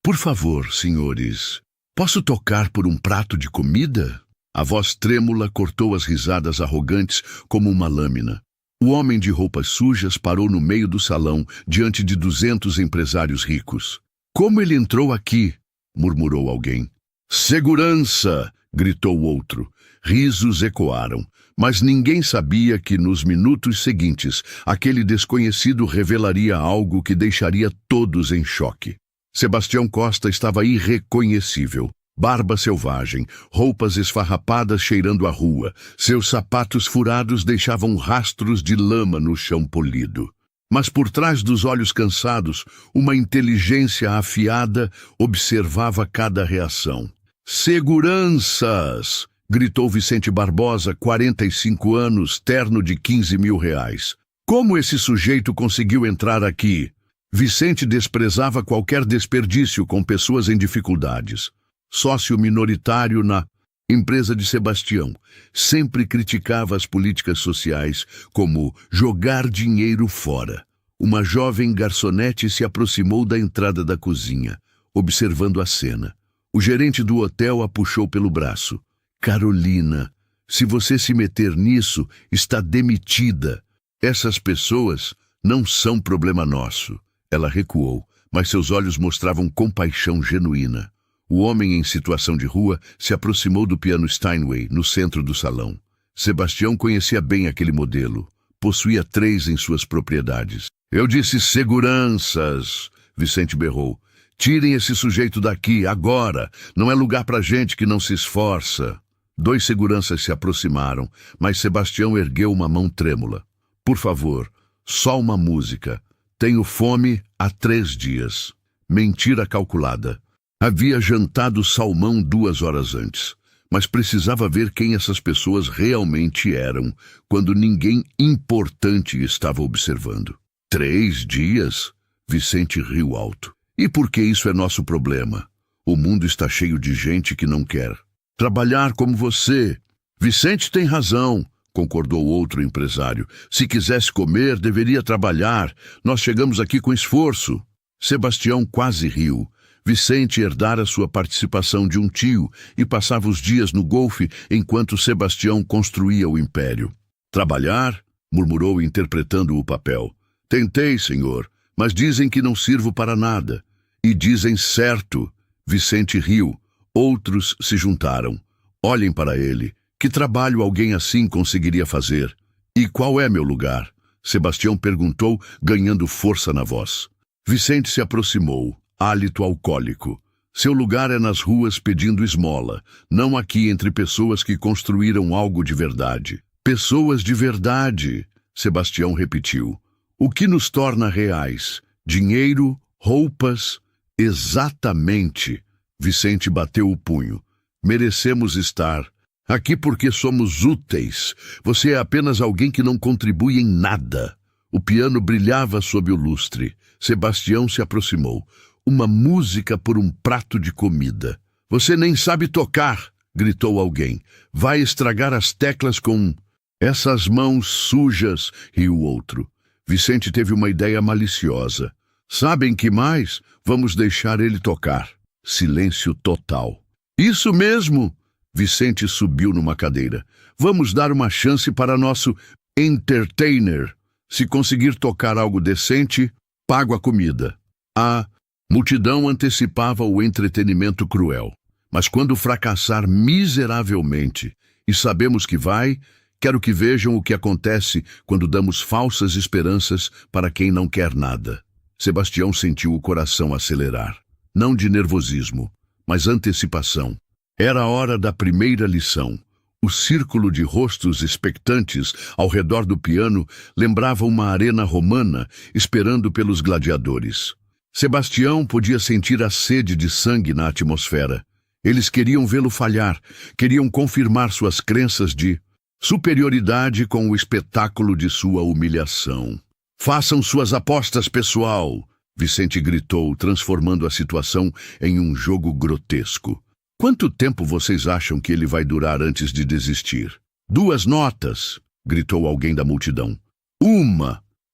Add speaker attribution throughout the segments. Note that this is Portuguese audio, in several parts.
Speaker 1: Por favor, senhores, posso tocar por um prato de comida? A voz trêmula cortou as risadas arrogantes como uma lâmina. O homem de roupas sujas parou no meio do salão, diante de 200 empresários ricos. Como ele entrou aqui? Murmurou alguém. Segurança! Gritou outro. Risos ecoaram, mas ninguém sabia que nos minutos seguintes, aquele desconhecido revelaria algo que deixaria todos em choque. Sebastião Costa estava irreconhecível. Barba selvagem, roupas esfarrapadas cheirando a rua. Seus sapatos furados deixavam rastros de lama no chão polido. Mas por trás dos olhos cansados, uma inteligência afiada observava cada reação. Seguranças! Gritou Vicente Barbosa, 45 anos, terno de 15 mil reais. Como esse sujeito conseguiu entrar aqui? Vicente desprezava qualquer desperdício com pessoas em dificuldades. Sócio minoritário na empresa de Sebastião, sempre criticava as políticas sociais como jogar dinheiro fora. Uma jovem garçonete se aproximou da entrada da cozinha, observando a cena. O gerente do hotel a puxou pelo braço. Carolina, se você se meter nisso, está demitida. Essas pessoas não são problema nosso. Ela recuou, mas seus olhos mostravam compaixão genuína. O homem em situação de rua se aproximou do piano Steinway, no centro do salão. Sebastião conhecia bem aquele modelo. Possuía 3 em suas propriedades. Eu disse seguranças, Vicente berrou. Tirem esse sujeito daqui, agora. Não é lugar pra gente que não se esforça. 2 seguranças se aproximaram, mas Sebastião ergueu uma mão trêmula. Por favor, só uma música. Tenho fome há 3 dias. Mentira calculada. Havia jantado salmão 2 horas antes, mas precisava ver quem essas pessoas realmente eram, quando ninguém importante estava observando. 3 dias? Vicente riu alto. E por que isso é nosso problema? O mundo está cheio de gente que não quer trabalhar como você. Vicente tem razão, concordou outro empresário. Se quisesse comer, deveria trabalhar. Nós chegamos aqui com esforço. Sebastião quase riu. Vicente herdara sua participação de um tio e passava os dias no golfe enquanto Sebastião construía o império. Trabalhar? Murmurou interpretando o papel. Tentei, senhor, mas dizem que não sirvo para nada. E dizem certo. Vicente riu. Outros se juntaram. Olhem para ele. Que trabalho alguém assim conseguiria fazer? E qual é meu lugar? Sebastião perguntou, ganhando força na voz. Vicente se aproximou. Hálito alcoólico. Seu lugar é nas ruas pedindo esmola, não aqui entre pessoas que construíram algo de verdade. Pessoas de verdade, Sebastião repetiu. O que nos torna reais? Dinheiro, roupas? Exatamente. Vicente bateu o punho. Merecemos estar aqui porque somos úteis. Você é apenas alguém que não contribui em nada. O piano brilhava sob o lustre. Sebastião se aproximou. Uma música por um prato de comida. Você nem sabe tocar, gritou alguém. Vai estragar as teclas com essas mãos sujas, riu outro. Vicente teve uma ideia maliciosa. Sabem que mais? Vamos deixar ele tocar. Silêncio total. Isso mesmo! Vicente subiu numa cadeira. Vamos dar uma chance para nosso entertainer. Se conseguir tocar algo decente, pago a comida. A multidão antecipava o entretenimento cruel. Mas quando fracassar miseravelmente, e sabemos que vai, quero que vejam o que acontece quando damos falsas esperanças para quem não quer nada. Sebastião sentiu o coração acelerar. Não de nervosismo, mas antecipação. Era a hora da primeira lição. O círculo de rostos expectantes ao redor do piano lembrava uma arena romana esperando pelos gladiadores. Sebastião podia sentir a sede de sangue na atmosfera. Eles queriam vê-lo falhar, queriam confirmar suas crenças de superioridade com o espetáculo de sua humilhação. Façam suas apostas, pessoal! Vicente gritou, transformando a situação em um jogo grotesco. Quanto tempo vocês acham que ele vai durar antes de desistir? 2 notas! Gritou alguém da multidão. 1!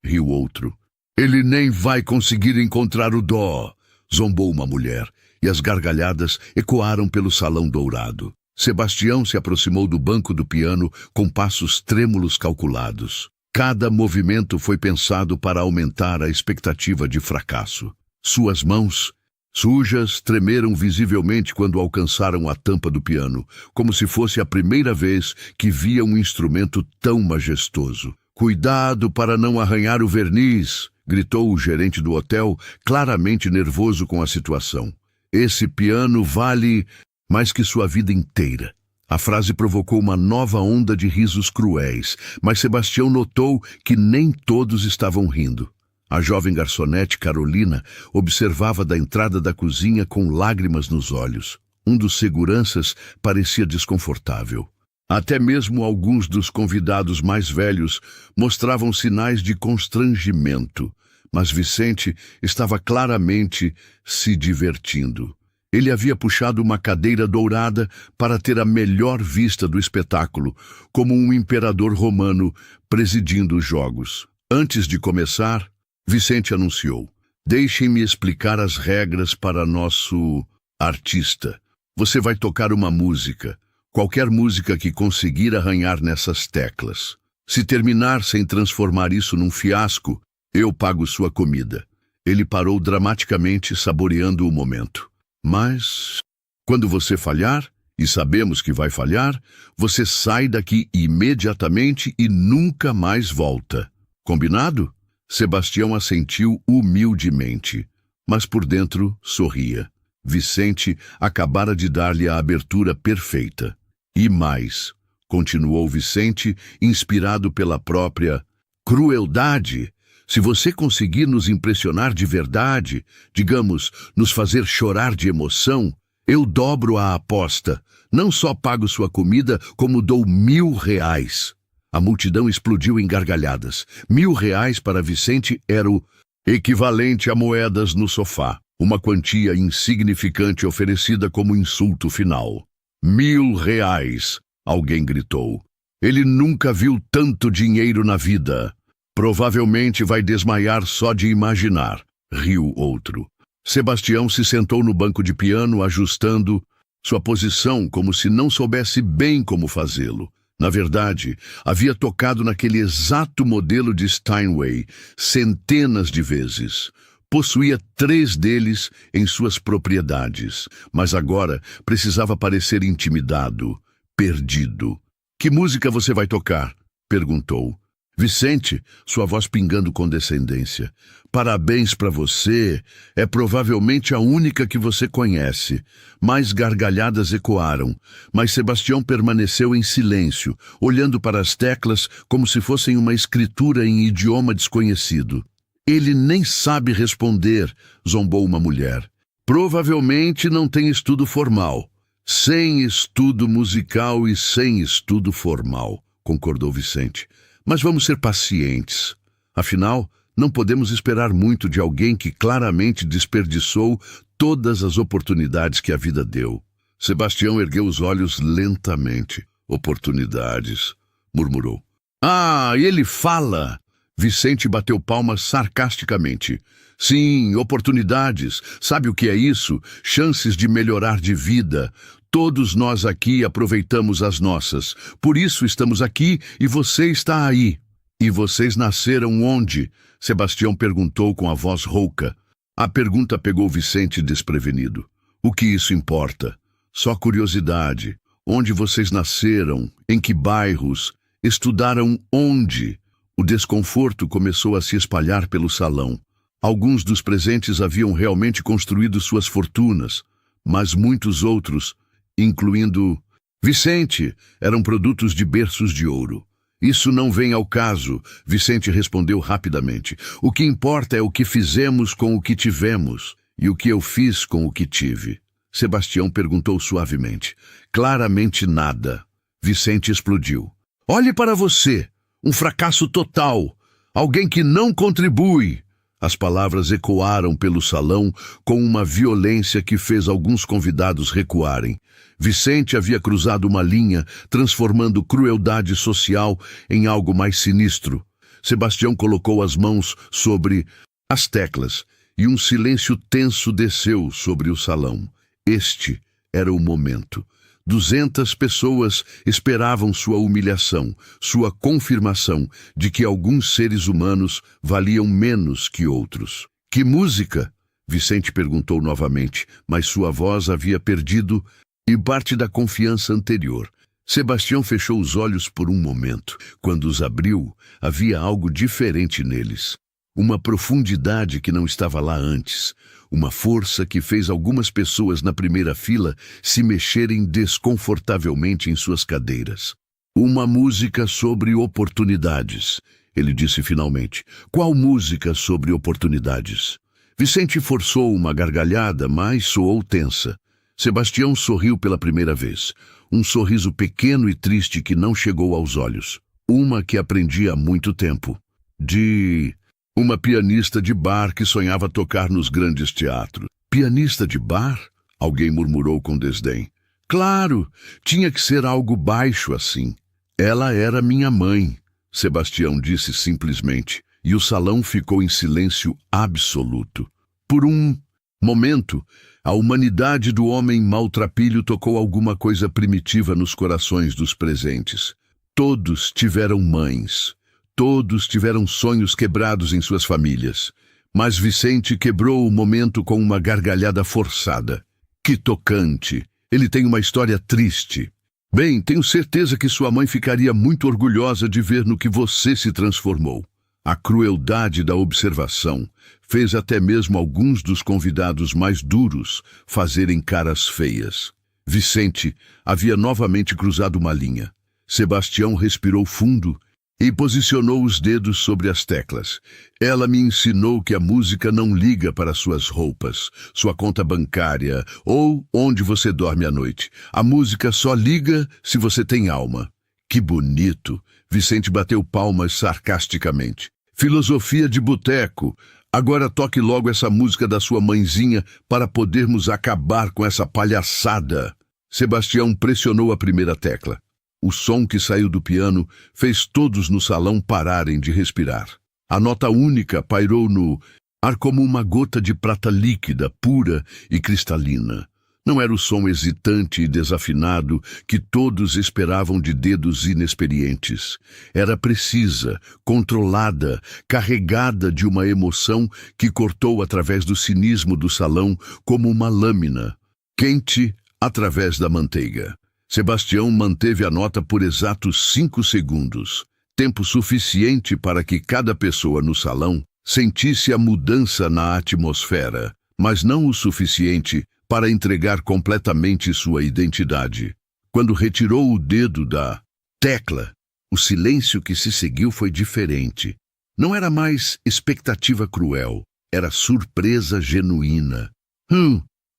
Speaker 1: Riu outro. Ele nem vai conseguir encontrar o dó. zombou uma mulher, e as gargalhadas ecoaram pelo salão dourado. Sebastião se aproximou do banco do piano com passos trêmulos calculados. Cada movimento foi pensado para aumentar a expectativa de fracasso. Suas mãos, sujas, tremeram visivelmente quando alcançaram a tampa do piano, como se fosse a primeira vez que via um instrumento tão majestoso. "Cuidado para não arranhar o verniz!" gritou o gerente do hotel, claramente nervoso com a situação. "Esse piano vale mais que sua vida inteira." A frase provocou uma nova onda de risos cruéis, mas Sebastião notou que nem todos estavam rindo. A jovem garçonete Carolina observava da entrada da cozinha com lágrimas nos olhos. Um dos seguranças parecia desconfortável. Até mesmo alguns dos convidados mais velhos mostravam sinais de constrangimento, mas Vicente estava claramente se divertindo. Ele havia puxado uma cadeira dourada para ter a melhor vista do espetáculo, como um imperador romano presidindo os jogos. Antes de começar, Vicente anunciou: "Deixem-me explicar as regras para nosso artista. Você vai tocar uma música, qualquer música que conseguir arranhar nessas teclas. Se terminar sem transformar isso num fiasco, eu pago sua comida." Ele parou dramaticamente, saboreando o momento. "Mas, quando você falhar, e sabemos que vai falhar, você sai daqui imediatamente e nunca mais volta. Combinado?" Sebastião assentiu humildemente, mas por dentro sorria. Vicente acabara de dar-lhe a abertura perfeita. "E mais", continuou Vicente, inspirado pela própria crueldade, "se você conseguir nos impressionar de verdade, digamos, nos fazer chorar de emoção, eu dobro a aposta. Não só pago sua comida, como dou R$1.000. A multidão explodiu em gargalhadas. R$1.000 para Vicente era o equivalente a moedas no sofá, uma quantia insignificante oferecida como insulto final. R$1.000, alguém gritou. "Ele nunca viu tanto dinheiro na vida. Provavelmente vai desmaiar só de imaginar", riu outro. Sebastião se sentou no banco de piano, ajustando sua posição como se não soubesse bem como fazê-lo. Na verdade, havia tocado naquele exato modelo de Steinway centenas de vezes. Possuía 3 deles em suas propriedades, mas agora precisava parecer intimidado, perdido. "Que música você vai tocar?" perguntou. "Vicente", sua voz pingando condescendência, "parabéns para você, é provavelmente a única que você conhece." Mais gargalhadas ecoaram, mas Sebastião permaneceu em silêncio, olhando para as teclas como se fossem uma escritura em idioma desconhecido. "Ele nem sabe responder", zombou uma mulher. "Provavelmente não tem estudo formal." "Sem estudo musical e sem estudo formal", concordou Vicente. "Mas vamos ser pacientes. Afinal, não podemos esperar muito de alguém que claramente desperdiçou todas as oportunidades que a vida deu." Sebastião ergueu os olhos lentamente. "Oportunidades", murmurou. "Ah, ele fala!" Vicente bateu palmas sarcasticamente. "Sim, oportunidades. Sabe o que é isso? Chances de melhorar de vida. Todos nós aqui aproveitamos as nossas. Por isso estamos aqui e você está aí." "E vocês nasceram onde?" Sebastião perguntou com a voz rouca. A pergunta pegou Vicente desprevenido. "O que isso importa? Só curiosidade. Onde vocês nasceram? Em que bairros? Estudaram onde?" O desconforto começou a se espalhar pelo salão. Alguns dos presentes haviam realmente construído suas fortunas, mas muitos outros, incluindo Vicente, eram produtos de berços de ouro. "Isso não vem ao caso", Vicente respondeu rapidamente. "O que importa é o que fizemos com o que tivemos, e o que eu fiz com o que tive." Sebastião perguntou suavemente. "Claramente nada." Vicente explodiu. "Olhe para você! Um fracasso total! Alguém que não contribui!" As palavras ecoaram pelo salão com uma violência que fez alguns convidados recuarem. Vicente havia cruzado uma linha, transformando crueldade social em algo mais sinistro. Sebastião colocou as mãos sobre as teclas e um silêncio tenso desceu sobre o salão. Este era o momento. 200 pessoas esperavam sua humilhação, sua confirmação de que alguns seres humanos valiam menos que outros. Que música? Vicente perguntou novamente, mas sua voz havia perdido e parte da confiança anterior. Sebastião fechou os olhos por um momento. Quando os abriu, havia algo diferente neles. Uma profundidade que não estava lá antes. Uma força que fez algumas pessoas na primeira fila se mexerem desconfortavelmente em suas cadeiras. Uma música sobre oportunidades, ele disse finalmente. Qual música sobre oportunidades? Vicente forçou uma gargalhada, mas soou tensa. Sebastião sorriu pela primeira vez. Um sorriso pequeno e triste que não chegou aos olhos. Uma que aprendi há muito tempo. De uma pianista de bar que sonhava tocar nos grandes teatros. Pianista de bar? Alguém murmurou com desdém. Claro, tinha que ser algo baixo assim. Ela era minha mãe, Sebastião disse simplesmente, e o salão ficou em silêncio absoluto. Por um momento, a humanidade do homem maltrapilho tocou alguma coisa primitiva nos corações dos presentes. Todos tiveram mães. Todos tiveram sonhos quebrados em suas famílias. Mas Vicente quebrou o momento com uma gargalhada forçada. Que tocante! Ele tem uma história triste. Bem, tenho certeza que sua mãe ficaria muito orgulhosa de ver no que você se transformou. A crueldade da observação fez até mesmo alguns dos convidados mais duros fazerem caras feias. Vicente havia novamente cruzado uma linha. Sebastião respirou fundo e posicionou os dedos sobre as teclas. Ela me ensinou que a música não liga para suas roupas, sua conta bancária ou onde você dorme à noite. A música só liga se você tem alma. Que bonito! Vicente bateu palmas sarcasticamente. Filosofia de boteco. Agora toque logo essa música da sua mãezinha para podermos acabar com essa palhaçada. Sebastião pressionou a primeira tecla. O som que saiu do piano fez todos no salão pararem de respirar. A nota única pairou no ar como uma gota de prata líquida, pura e cristalina. Não era o som hesitante e desafinado que todos esperavam de dedos inexperientes. Era precisa, controlada, carregada de uma emoção que cortou através do cinismo do salão como uma lâmina, quente através da manteiga. Sebastião manteve a nota por exatos 5 segundos, tempo suficiente para que cada pessoa no salão sentisse a mudança na atmosfera, mas não o suficiente para entregar completamente sua identidade. Quando retirou o dedo da tecla, o silêncio que se seguiu foi diferente. Não era mais expectativa cruel, era surpresa genuína.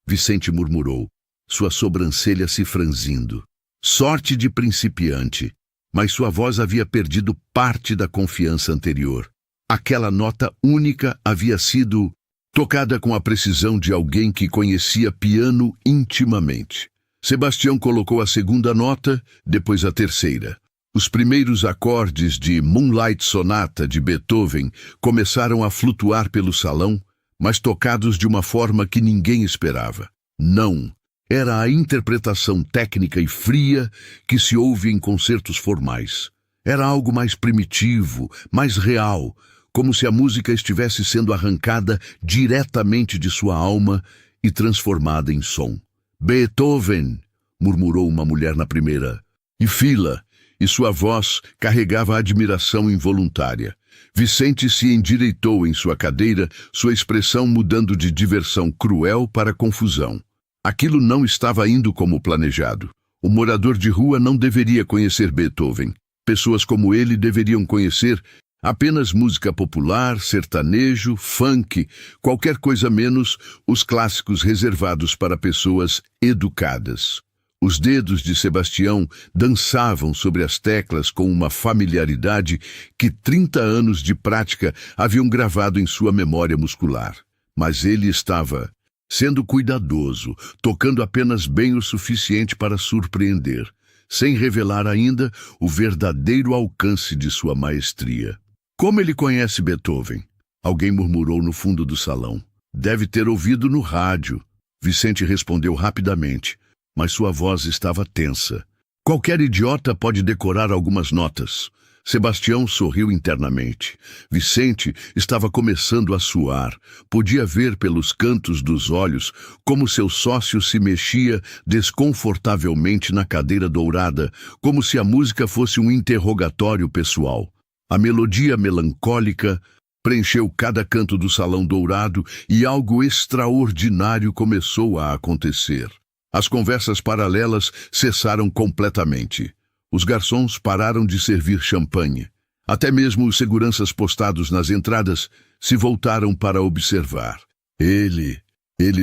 Speaker 1: Vicente murmurou, sua sobrancelha se franzindo. Sorte de principiante, mas sua voz havia perdido parte da confiança anterior. Aquela nota única havia sido tocada com a precisão de alguém que conhecia piano intimamente. Sebastião colocou a segunda nota, depois a terceira. Os primeiros acordes de Moonlight Sonata de Beethoven começaram a flutuar pelo salão, mas tocados de uma forma que ninguém esperava. Não. Era a interpretação técnica e fria que se ouve em concertos formais. Era algo mais primitivo, mais real, como se a música estivesse sendo arrancada diretamente de sua alma e transformada em som. Beethoven, murmurou uma mulher na primeira fila, e sua voz carregava admiração involuntária. Vicente se endireitou em sua cadeira, sua expressão mudando de diversão cruel para confusão. Aquilo não estava indo como planejado. O morador de rua não deveria conhecer Beethoven. Pessoas como ele deveriam conhecer apenas música popular, sertanejo, funk, qualquer coisa menos os clássicos reservados para pessoas educadas. Os dedos de Sebastião dançavam sobre as teclas com uma familiaridade que 30 anos de prática haviam gravado em sua memória muscular. Mas ele estava sendo cuidadoso, tocando apenas bem o suficiente para surpreender, sem revelar ainda o verdadeiro alcance de sua maestria. Como ele conhece Beethoven? Alguém murmurou no fundo do salão. Deve ter ouvido no rádio. Vicente respondeu rapidamente, mas sua voz estava tensa. Qualquer idiota pode decorar algumas notas. Sebastião sorriu internamente. Vicente estava começando a suar. Podia ver pelos cantos dos olhos como seu sócio se mexia desconfortavelmente na cadeira dourada, como se a música fosse um interrogatório pessoal. A melodia melancólica preencheu cada canto do salão dourado e algo extraordinário começou a acontecer. As conversas paralelas cessaram completamente. Os garçons pararam de servir champanhe. Até mesmo os seguranças postados nas entradas se voltaram para observar. Ele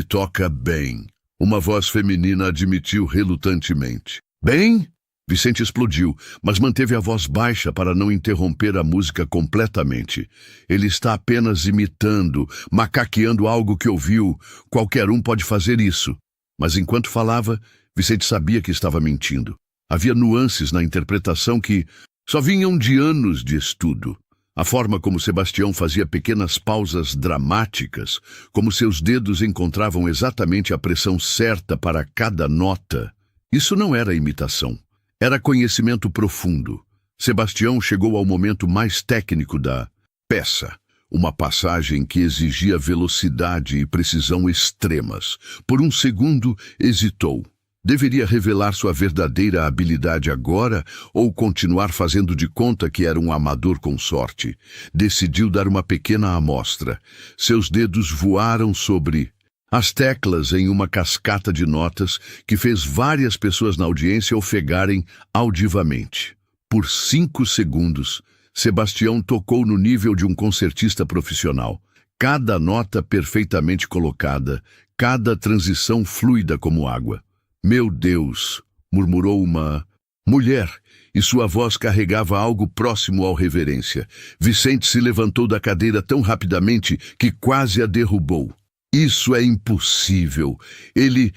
Speaker 1: toca bem. Uma voz feminina admitiu relutantemente. Bem? Vicente explodiu, mas manteve a voz baixa para não interromper a música completamente. Ele está apenas imitando, macaqueando algo que ouviu. Qualquer um pode fazer isso. Mas enquanto falava, Vicente sabia que estava mentindo. Havia nuances na interpretação que só vinham de anos de estudo. A forma como Sebastião fazia pequenas pausas dramáticas, como seus dedos encontravam exatamente a pressão certa para cada nota. Isso não era imitação. Era conhecimento profundo. Sebastião chegou ao momento mais técnico da peça. Uma passagem que exigia velocidade e precisão extremas. Por um segundo, hesitou. Deveria revelar sua verdadeira habilidade agora ou continuar fazendo de conta que era um amador com sorte? Decidiu dar uma pequena amostra. Seus dedos voaram sobre as teclas em uma cascata de notas que fez várias pessoas na audiência ofegarem audivamente. Por 5 segundos, Sebastião tocou no nível de um concertista profissional. Cada nota perfeitamente colocada, cada transição fluida como água. Meu Deus, murmurou uma mulher, e sua voz carregava algo próximo ao reverência. Vicente se levantou da cadeira tão rapidamente que quase a derrubou. Isso é impossível. Ele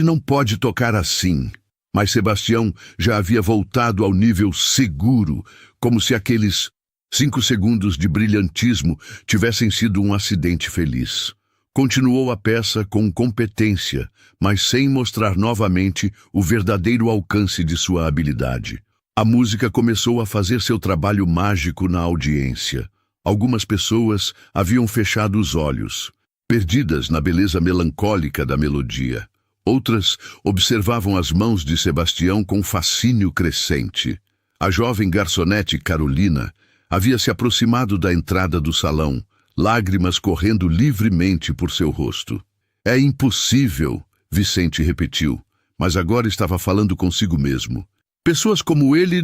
Speaker 1: não pode tocar assim. Mas Sebastião já havia voltado ao nível seguro, como se aqueles 5 segundos de brilhantismo tivessem sido um acidente feliz. Continuou a peça com competência, mas sem mostrar novamente o verdadeiro alcance de sua habilidade. A música começou a fazer seu trabalho mágico na audiência. Algumas pessoas haviam fechado os olhos, perdidas na beleza melancólica da melodia. Outras observavam as mãos de Sebastião com fascínio crescente. A jovem garçonete Carolina havia se aproximado da entrada do salão, lágrimas correndo livremente por seu rosto. É impossível, Vicente repetiu, mas agora estava falando consigo mesmo. Pessoas como ele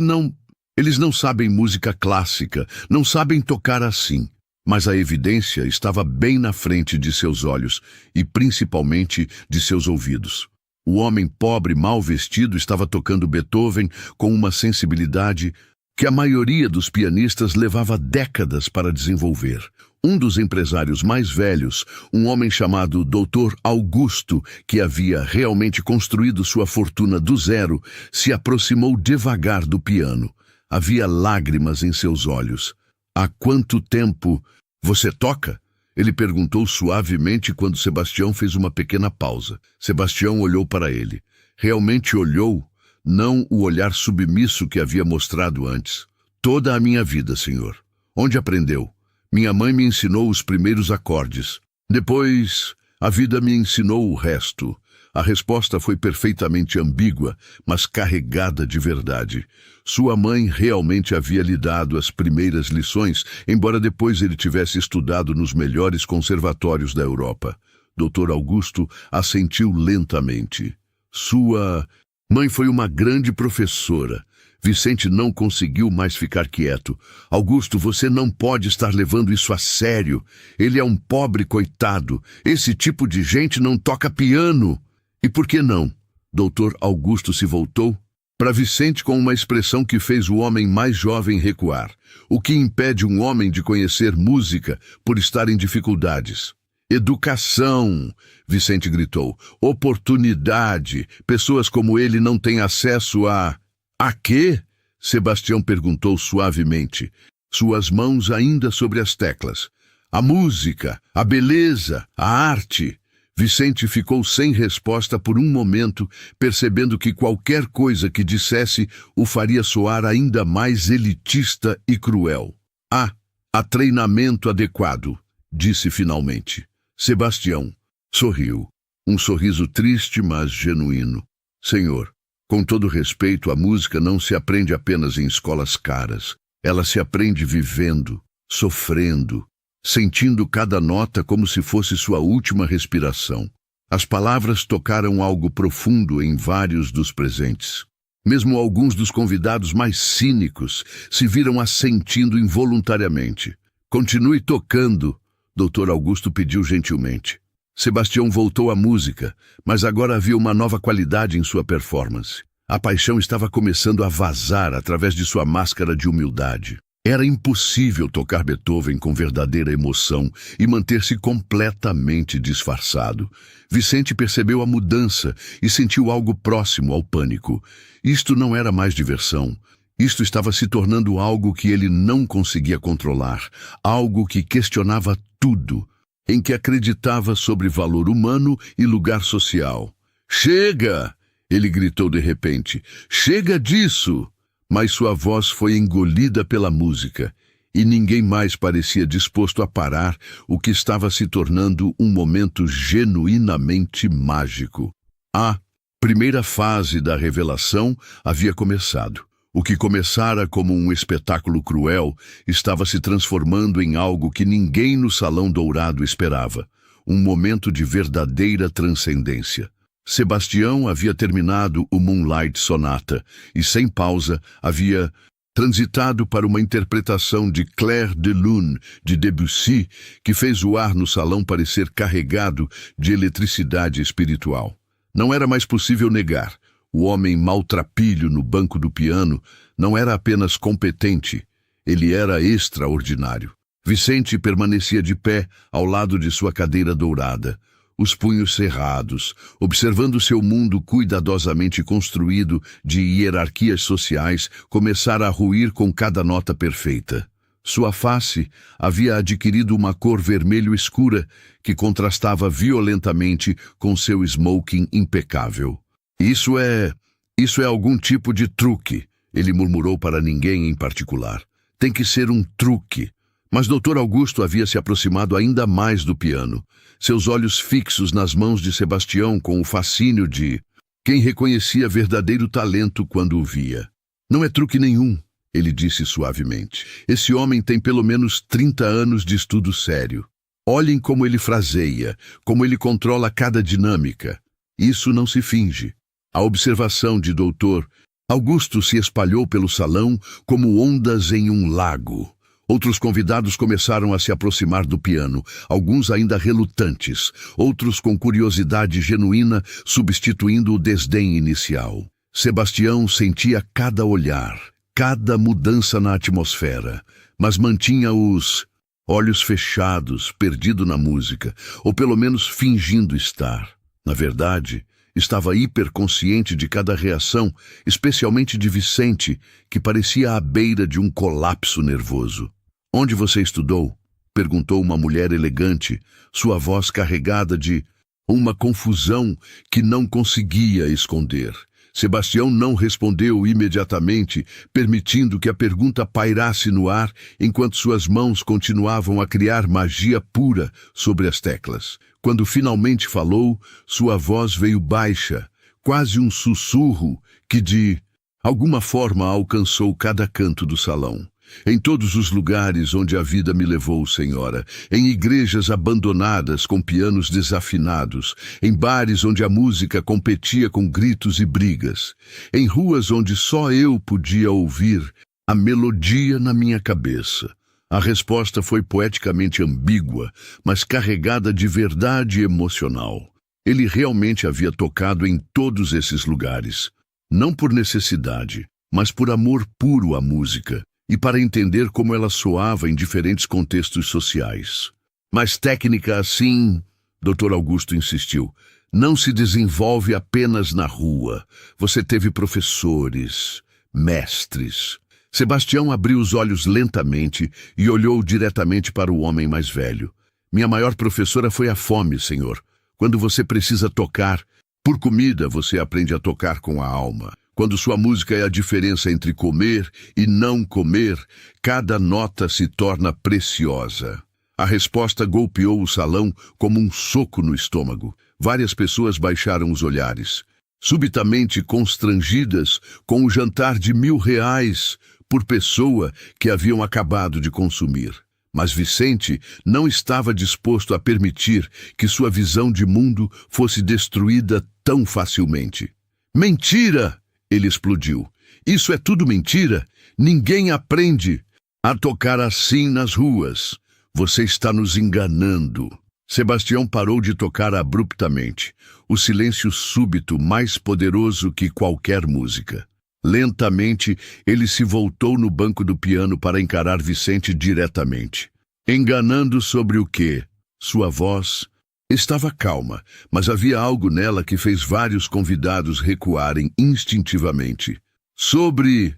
Speaker 1: eles não sabem música clássica, não sabem tocar assim. Mas a evidência estava bem na frente de seus olhos e principalmente de seus ouvidos. O homem pobre, mal vestido, estava tocando Beethoven com uma sensibilidade que a maioria dos pianistas levava décadas para desenvolver. Um dos empresários mais velhos, um homem chamado Dr. Augusto, que havia realmente construído sua fortuna do zero, se aproximou devagar do piano. Havia lágrimas em seus olhos. Há quanto tempo você toca? Ele perguntou suavemente quando Sebastião fez uma pequena pausa. Sebastião olhou para ele. Realmente olhou, não o olhar submisso que havia mostrado antes. Toda a minha vida, senhor. Onde aprendeu? Minha mãe me ensinou os primeiros acordes. Depois, a vida me ensinou o resto. A resposta foi perfeitamente ambígua, mas carregada de verdade. Sua mãe realmente havia lhe dado as primeiras lições, embora depois ele tivesse estudado nos melhores conservatórios da Europa. Dr. Augusto assentiu lentamente. Sua mãe foi uma grande professora. Vicente não conseguiu mais ficar quieto. Augusto, você não pode estar levando isso a sério. Ele é um pobre coitado. Esse tipo de gente não toca piano. E por que não? Dr. Augusto se voltou para Vicente com uma expressão que fez o homem mais jovem recuar. O que impede um homem de conhecer música por estar em dificuldades? Educação, Vicente gritou. Oportunidade. Pessoas como ele não têm acesso a... A quê? Sebastião perguntou suavemente, suas mãos ainda sobre as teclas. A música, a beleza, a arte. Vicente ficou sem resposta por um momento, percebendo que qualquer coisa que dissesse o faria soar ainda mais elitista e cruel. Há treinamento adequado, disse finalmente. Sebastião sorriu. Um sorriso triste, mas genuíno. Senhor, com todo respeito, a música não se aprende apenas em escolas caras. Ela se aprende vivendo, sofrendo, sentindo cada nota como se fosse sua última respiração. As palavras tocaram algo profundo em vários dos presentes. Mesmo alguns dos convidados mais cínicos se viram assentindo involuntariamente. Continue tocando, Dr. Augusto pediu gentilmente. Sebastião voltou à música, mas agora havia uma nova qualidade em sua performance. A paixão estava começando a vazar através de sua máscara de humildade. Era impossível tocar Beethoven com verdadeira emoção e manter-se completamente disfarçado. Vicente percebeu a mudança e sentiu algo próximo ao pânico. Isto não era mais diversão. Isto estava se tornando algo que ele não conseguia controlar, algo que questionava tudo, em que acreditava sobre valor humano e lugar social. Chega! Ele gritou de repente. Chega disso! Mas sua voz foi engolida pela música, e ninguém mais parecia disposto a parar o que estava se tornando um momento genuinamente mágico. A primeira fase da revelação havia começado. O que começara como um espetáculo cruel estava se transformando em algo que ninguém no Salão Dourado esperava, um momento de verdadeira transcendência. Sebastião havia terminado o Moonlight Sonata e, sem pausa, havia transitado para uma interpretação de Clair de Lune, de Debussy, que fez o ar no salão parecer carregado de eletricidade espiritual. Não era mais possível negar. O homem maltrapilho no banco do piano não era apenas competente, ele era extraordinário. Vicente permanecia de pé ao lado de sua cadeira dourada, os punhos cerrados, observando seu mundo cuidadosamente construído de hierarquias sociais começar a ruir com cada nota perfeita. Sua face havia adquirido uma cor vermelho escura que contrastava violentamente com seu smoking impecável. Isso é algum tipo de truque, ele murmurou para ninguém em particular. Tem que ser um truque. Mas Dr. Augusto havia se aproximado ainda mais do piano, seus olhos fixos nas mãos de Sebastião com o fascínio de quem reconhecia verdadeiro talento quando o via. Não é truque nenhum, ele disse suavemente. Esse homem tem pelo menos 30 anos de estudo sério. Olhem como ele fraseia, como ele controla cada dinâmica. Isso não se finge. A observação de Dr. Augusto se espalhou pelo salão como ondas em um lago. Outros convidados começaram a se aproximar do piano, alguns ainda relutantes, outros com curiosidade genuína, substituindo o desdém inicial. Sebastião sentia cada olhar, cada mudança na atmosfera, mas mantinha os olhos fechados, perdido na música, ou pelo menos fingindo estar. Na verdade, estava hiperconsciente de cada reação, especialmente de Vicente, que parecia à beira de um colapso nervoso. Onde você estudou? Perguntou uma mulher elegante, sua voz carregada de uma confusão que não conseguia esconder. Sebastião não respondeu imediatamente, permitindo que a pergunta pairasse no ar enquanto suas mãos continuavam a criar magia pura sobre as teclas. Quando finalmente falou, sua voz veio baixa, quase um sussurro que de alguma forma alcançou cada canto do salão. Em todos os lugares onde a vida me levou, senhora, em igrejas abandonadas com pianos desafinados, em bares onde a música competia com gritos e brigas, em ruas onde só eu podia ouvir a melodia na minha cabeça. A resposta foi poeticamente ambígua, mas carregada de verdade emocional. Ele realmente havia tocado em todos esses lugares, não por necessidade, mas por amor puro à música, e para entender como ela soava em diferentes contextos sociais. Mas técnica assim, Dr. Augusto insistiu, não se desenvolve apenas na rua. Você teve professores, mestres. Sebastião abriu os olhos lentamente e olhou diretamente para o homem mais velho. Minha maior professora foi a fome, senhor. Quando você precisa tocar por comida, você aprende a tocar com a alma. Quando sua música é a diferença entre comer e não comer, cada nota se torna preciosa. A resposta golpeou o salão como um soco no estômago. Várias pessoas baixaram os olhares, subitamente constrangidas com o jantar de R$ 1.000 por pessoa que haviam acabado de consumir. Mas Vicente não estava disposto a permitir que sua visão de mundo fosse destruída tão facilmente. Mentira! Ele explodiu. Isso é tudo mentira. Ninguém aprende a tocar assim nas ruas. Você está nos enganando. Sebastião parou de tocar abruptamente. O silêncio súbito mais poderoso que qualquer música. Lentamente, ele se voltou no banco do piano para encarar Vicente diretamente. Enganando sobre o quê? Sua voz estava calma, mas havia algo nela que fez vários convidados recuarem instintivamente. Sobre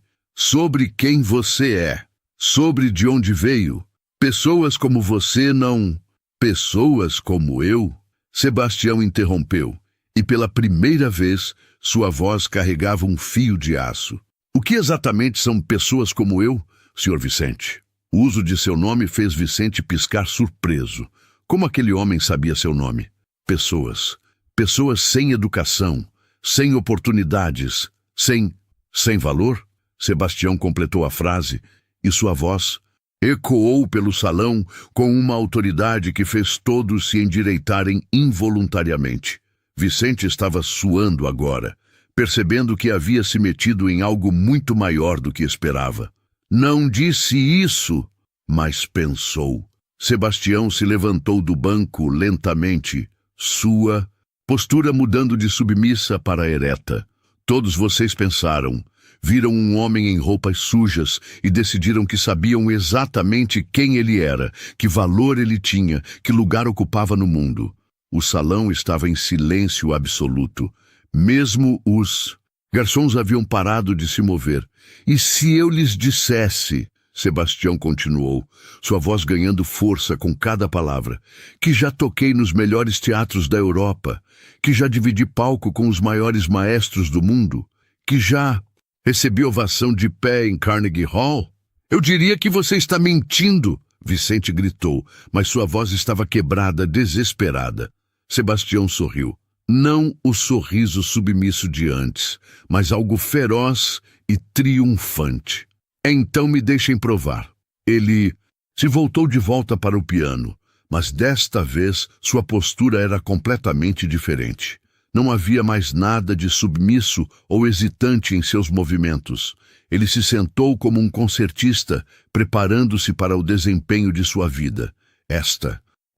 Speaker 1: quem você é. Sobre de onde veio. Pessoas como você não... Pessoas como eu? Sebastião interrompeu, e pela primeira vez, sua voz carregava um fio de aço. O que exatamente são pessoas como eu, Sr. Vicente? O uso de seu nome fez Vicente piscar surpreso. Como aquele homem sabia seu nome? Pessoas. Pessoas sem educação, sem oportunidades, sem valor? Sebastião completou a frase, e sua voz ecoou pelo salão com uma autoridade que fez todos se endireitarem involuntariamente. Vicente estava suando agora, percebendo que havia se metido em algo muito maior do que esperava. Não disse isso, mas pensou. Sebastião se levantou do banco lentamente, sua postura mudando de submissa para ereta. Todos vocês pensaram, viram um homem em roupas sujas e decidiram que sabiam exatamente quem ele era, que valor ele tinha, que lugar ocupava no mundo. O salão estava em silêncio absoluto. Mesmo os garçons haviam parado de se mover. E se eu lhes dissesse, Sebastião continuou, sua voz ganhando força com cada palavra, que já toquei nos melhores teatros da Europa, que já dividi palco com os maiores maestros do mundo, que já recebi ovação de pé em Carnegie Hall? Eu diria que você está mentindo, Vicente gritou, mas sua voz estava quebrada, desesperada. Sebastião sorriu. Não o sorriso submisso de antes, mas algo feroz e triunfante. Então me deixem provar. Ele se voltou de volta para o piano, mas desta vez sua postura era completamente diferente. Não havia mais nada de submisso ou hesitante em seus movimentos. Ele se sentou como um concertista, preparando-se para o desempenho de sua vida.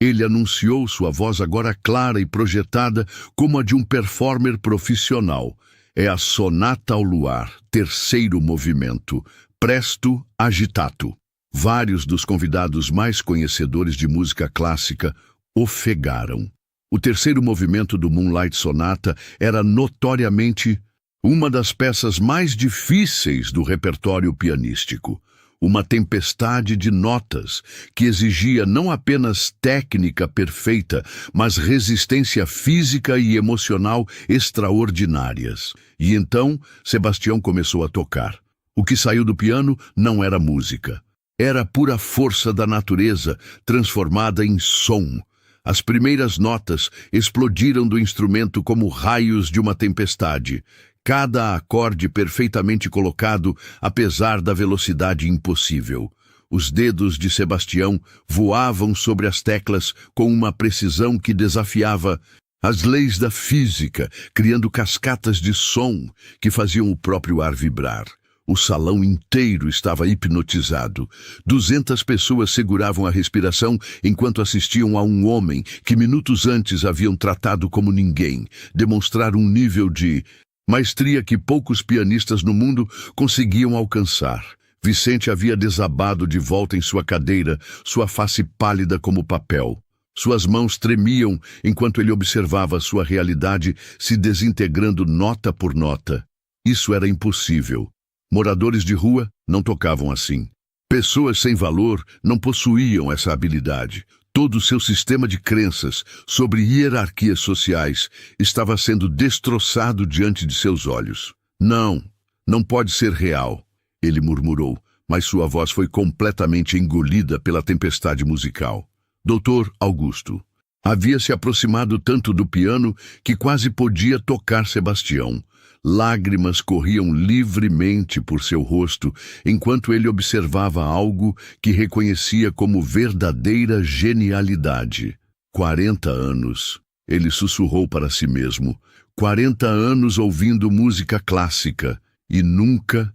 Speaker 1: Ele anunciou, sua voz agora clara e projetada como a de um performer profissional. É a Sonata ao Luar, terceiro movimento, Presto agitato. Vários dos convidados mais conhecedores de música clássica ofegaram. O terceiro movimento do Moonlight Sonata era notoriamente uma das peças mais difíceis do repertório pianístico. Uma tempestade de notas que exigia não apenas técnica perfeita, mas resistência física e emocional extraordinárias. E então, Sebastião começou a tocar. O que saiu do piano não era música. Era pura força da natureza, transformada em som. As primeiras notas explodiram do instrumento como raios de uma tempestade. Cada acorde perfeitamente colocado, apesar da velocidade impossível. Os dedos de Sebastião voavam sobre as teclas com uma precisão que desafiava as leis da física, criando cascatas de som que faziam o próprio ar vibrar. O salão inteiro estava hipnotizado. 200 pessoas seguravam a respiração enquanto assistiam a um homem que minutos antes haviam tratado como ninguém, demonstrar um nível de maestria que poucos pianistas no mundo conseguiam alcançar. Vicente havia desabado de volta em sua cadeira, sua face pálida como papel. Suas mãos tremiam enquanto ele observava sua realidade se desintegrando nota por nota. Isso era impossível. Moradores de rua não tocavam assim. Pessoas sem valor não possuíam essa habilidade. Todo o seu sistema de crenças sobre hierarquias sociais estava sendo destroçado diante de seus olhos. Não, não pode ser real, ele murmurou, mas sua voz foi completamente engolida pela tempestade musical. Doutor Augusto havia se aproximado tanto do piano que quase podia tocar Sebastião. Lágrimas corriam livremente por seu rosto enquanto ele observava algo que reconhecia como verdadeira genialidade. 40 anos, ele sussurrou para si mesmo. 40 anos ouvindo música clássica e nunca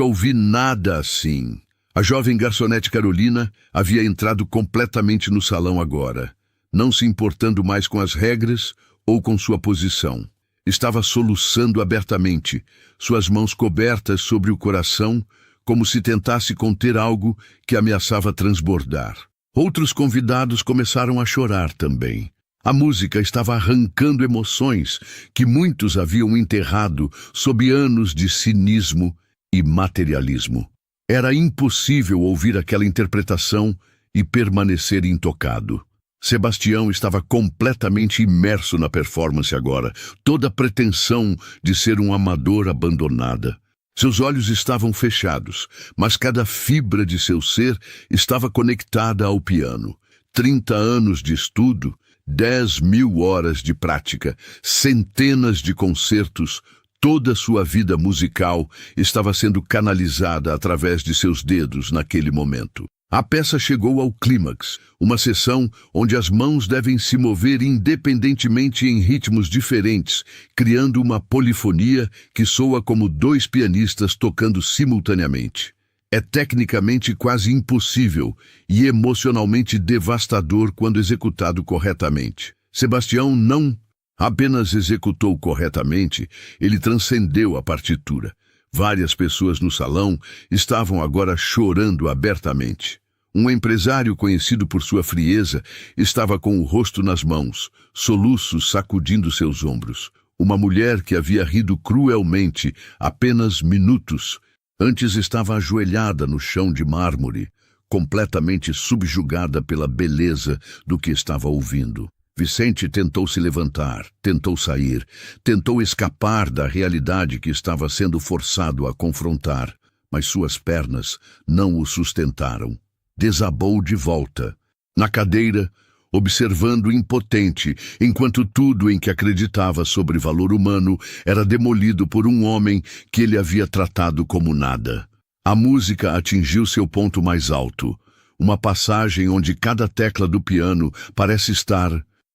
Speaker 1: ouvi nada assim. A jovem garçonete Carolina havia entrado completamente no salão agora, não se importando mais com as regras ou com sua posição. Estava soluçando abertamente, suas mãos cobertas sobre o coração, como se tentasse conter algo que ameaçava transbordar. Outros convidados começaram a chorar também. A música estava arrancando emoções que muitos haviam enterrado sob anos de cinismo e materialismo. Era impossível ouvir aquela interpretação e permanecer intocado. Sebastião estava completamente imerso na performance agora, toda a pretensão de ser um amador abandonada. Seus olhos estavam fechados, mas cada fibra de seu ser estava conectada ao piano. 30 anos de estudo, 10.000 horas de prática, centenas de concertos, toda sua vida musical estava sendo canalizada através de seus dedos naquele momento. A peça chegou ao clímax, uma sessão onde as mãos devem se mover independentemente em ritmos diferentes, criando uma polifonia que soa como dois pianistas tocando simultaneamente. É tecnicamente quase impossível e emocionalmente devastador quando executado corretamente. Sebastião não apenas executou corretamente, ele transcendeu a partitura. Várias pessoas no salão estavam agora chorando abertamente. Um empresário conhecido por sua frieza estava com o rosto nas mãos, soluços sacudindo seus ombros. Uma mulher que havia rido cruelmente apenas minutos antes estava ajoelhada no chão de mármore, completamente subjugada pela beleza do que estava ouvindo. Vicente tentou se levantar, tentou sair, tentou escapar da realidade que estava sendo forçado a confrontar, mas suas pernas não o sustentaram. Desabou de volta, na cadeira, observando impotente, enquanto tudo em que acreditava sobre valor humano era demolido por um homem que ele havia tratado como nada. A música atingiu seu ponto mais alto, uma passagem onde cada tecla do piano parece estar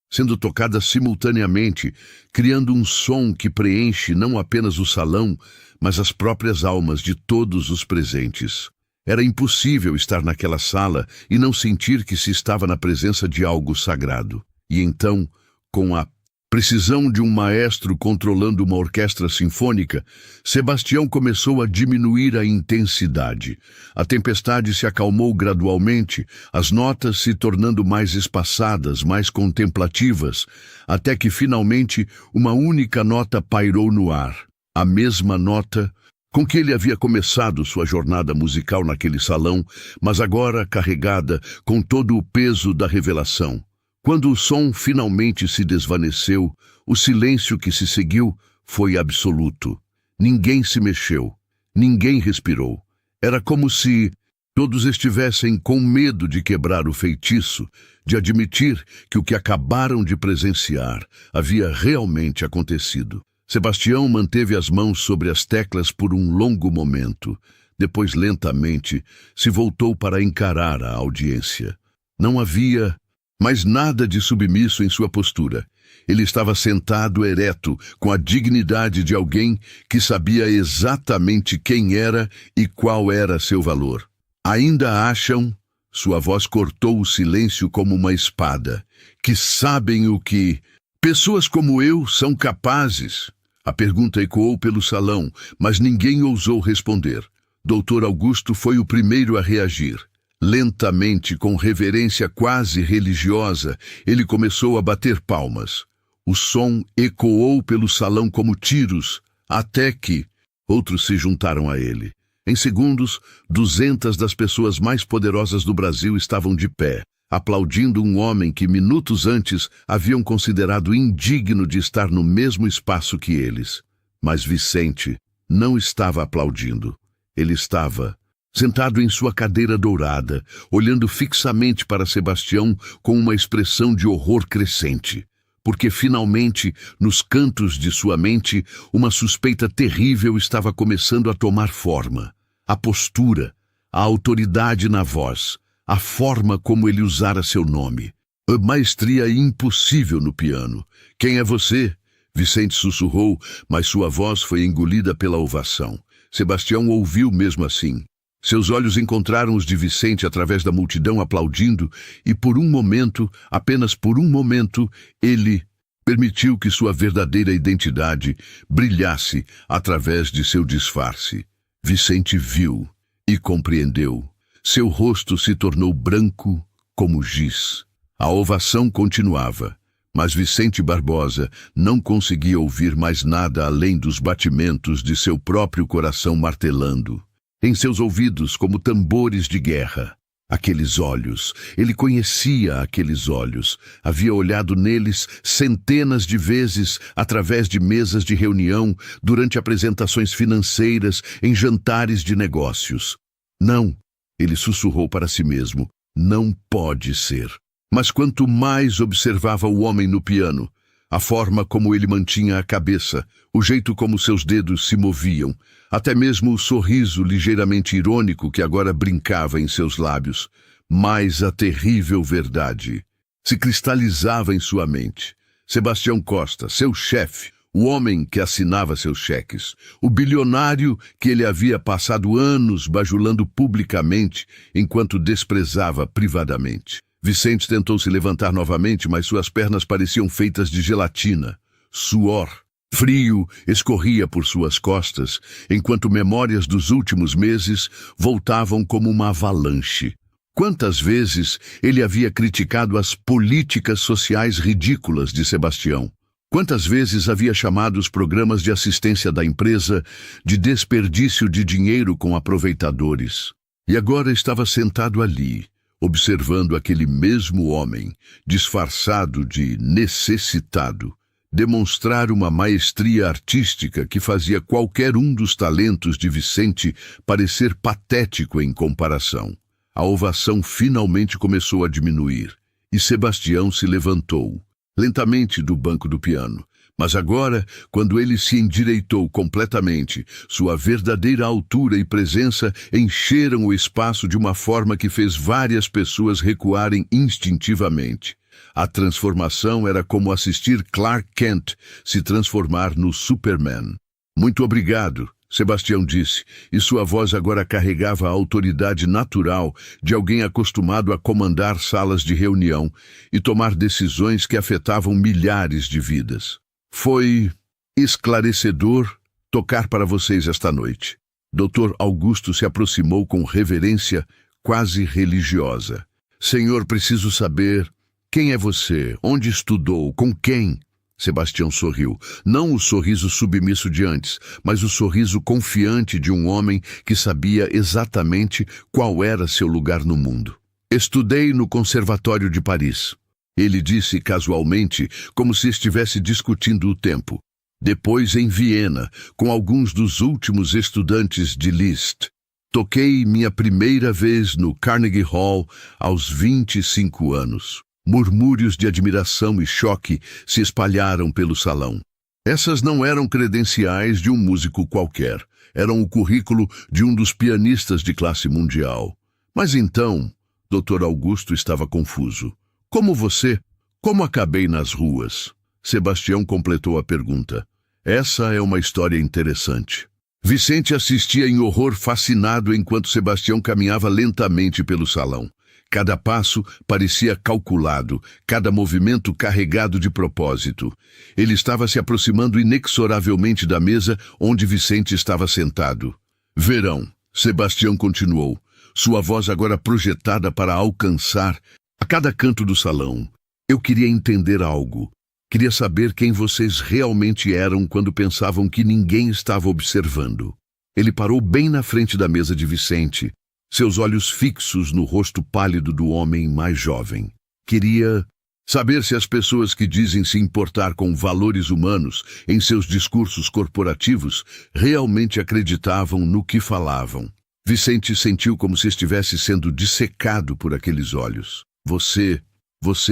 Speaker 1: sendo tocada simultaneamente, criando um som que preenche não apenas o salão, mas as próprias almas de todos os presentes. Era impossível estar naquela sala e não sentir que se estava na presença de algo sagrado. E então, com a precisão de um maestro controlando uma orquestra sinfônica, Sebastião começou a diminuir a intensidade. A tempestade se acalmou gradualmente, as notas se tornando mais espaçadas, mais contemplativas, até que finalmente uma única nota pairou no ar. A mesma nota com que ele havia começado sua jornada musical naquele salão, mas agora carregada com todo o peso da revelação. Quando o som finalmente se desvaneceu, o silêncio que se seguiu foi absoluto. Ninguém se mexeu, ninguém respirou. Era como se todos estivessem com medo de quebrar o feitiço, de admitir que o que acabaram de presenciar havia realmente acontecido. Sebastião manteve as mãos sobre as teclas por um longo momento. Depois, lentamente, se voltou para encarar a audiência. Não havia mais nada de submisso em sua postura. Ele estava sentado ereto, com a dignidade de alguém que sabia exatamente quem era e qual era seu valor. Ainda acham, sua voz cortou o silêncio como uma espada, que sabem o que pessoas como eu são capazes? A pergunta ecoou pelo salão, mas ninguém ousou responder. Doutor Augusto foi o primeiro a reagir. Lentamente, com reverência quase religiosa, ele começou a bater palmas. O som ecoou pelo salão como tiros, até que outros se juntaram a ele. Em segundos, 200 das pessoas mais poderosas do Brasil estavam de pé, aplaudindo um homem que minutos antes haviam considerado indigno de estar no mesmo espaço que eles. Mas Vicente não estava aplaudindo. Ele estava sentado em sua cadeira dourada, olhando fixamente para Sebastião com uma expressão de horror crescente. Porque finalmente, nos cantos de sua mente, uma suspeita terrível estava começando a tomar forma. A postura, a autoridade na voz, a forma como ele usara seu nome. A maestria impossível no piano. Quem é você? Vicente sussurrou, mas sua voz foi engolida pela ovação. Sebastião ouviu mesmo assim. Seus olhos encontraram os de Vicente através da multidão aplaudindo, e por um momento, apenas por um momento, ele permitiu que sua verdadeira identidade brilhasse através de seu disfarce. Vicente viu e compreendeu. Seu rosto se tornou branco como giz. A ovação continuava, mas Vicente Barbosa não conseguia ouvir mais nada além dos batimentos de seu próprio coração martelando em seus ouvidos como tambores de guerra. Aqueles olhos, ele conhecia aqueles olhos, havia olhado neles centenas de vezes através de mesas de reunião, durante apresentações financeiras, em jantares de negócios. Não, ele sussurrou para si mesmo, não pode ser. Mas quanto mais observava o homem no piano, a forma como ele mantinha a cabeça, o jeito como seus dedos se moviam, até mesmo o sorriso ligeiramente irônico que agora brincava em seus lábios, mais a terrível verdade se cristalizava em sua mente. Sebastião Costa, seu chefe, o homem que assinava seus cheques, o bilionário que ele havia passado anos bajulando publicamente enquanto desprezava privadamente. Vicente tentou se levantar novamente, mas suas pernas pareciam feitas de gelatina. Suor frio escorria por suas costas, enquanto memórias dos últimos meses voltavam como uma avalanche. Quantas vezes ele havia criticado as políticas sociais ridículas de Sebastião? Quantas vezes havia chamado os programas de assistência da empresa de desperdício de dinheiro com aproveitadores? E agora estava sentado ali, observando aquele mesmo homem, disfarçado de necessitado, demonstrar uma maestria artística que fazia qualquer um dos talentos de Vicente parecer patético em comparação. A ovação finalmente começou a diminuir, e Sebastião se levantou, lentamente do banco do piano. Mas agora, quando ele se endireitou completamente, sua verdadeira altura e presença encheram o espaço de uma forma que fez várias pessoas recuarem instintivamente. A transformação era como assistir Clark Kent se transformar no Superman. Muito obrigado, Sebastião disse, e sua voz agora carregava a autoridade natural de alguém acostumado a comandar salas de reunião e tomar decisões que afetavam milhares de vidas. Foi esclarecedor tocar para vocês esta noite. Dr. Augusto se aproximou com reverência quase religiosa. Senhor, preciso saber quem é você, onde estudou, com quem? Sebastião sorriu. Não o sorriso submisso de antes, mas o sorriso confiante de um homem que sabia exatamente qual era seu lugar no mundo. Estudei no Conservatório de Paris. Ele disse casualmente, como se estivesse discutindo o tempo. Depois em Viena, com alguns dos últimos estudantes de Liszt. Toquei minha primeira vez no Carnegie Hall aos 25 anos. Murmúrios de admiração e choque se espalharam pelo salão. Essas não eram credenciais de um músico qualquer. Eram o currículo de um dos pianistas de classe mundial. Mas então, Dr. Augusto estava confuso. Como você? Como acabei nas ruas? Sebastião completou a pergunta. Essa é uma história interessante. Vicente assistia em horror fascinado enquanto Sebastião caminhava lentamente pelo salão. Cada passo parecia calculado, cada movimento carregado de propósito. Ele estava se aproximando inexoravelmente da mesa onde Vicente estava sentado. Verão, Sebastião continuou, sua voz agora projetada para alcançar a cada canto do salão. Eu queria entender algo. Queria saber quem vocês realmente eram quando pensavam que ninguém estava observando. Ele parou bem na frente da mesa de Vicente, seus olhos fixos no rosto pálido do homem mais jovem. Queria saber se as pessoas que dizem se importar com valores humanos em seus discursos corporativos realmente acreditavam no que falavam. Vicente sentiu como se estivesse sendo dissecado por aqueles olhos. Você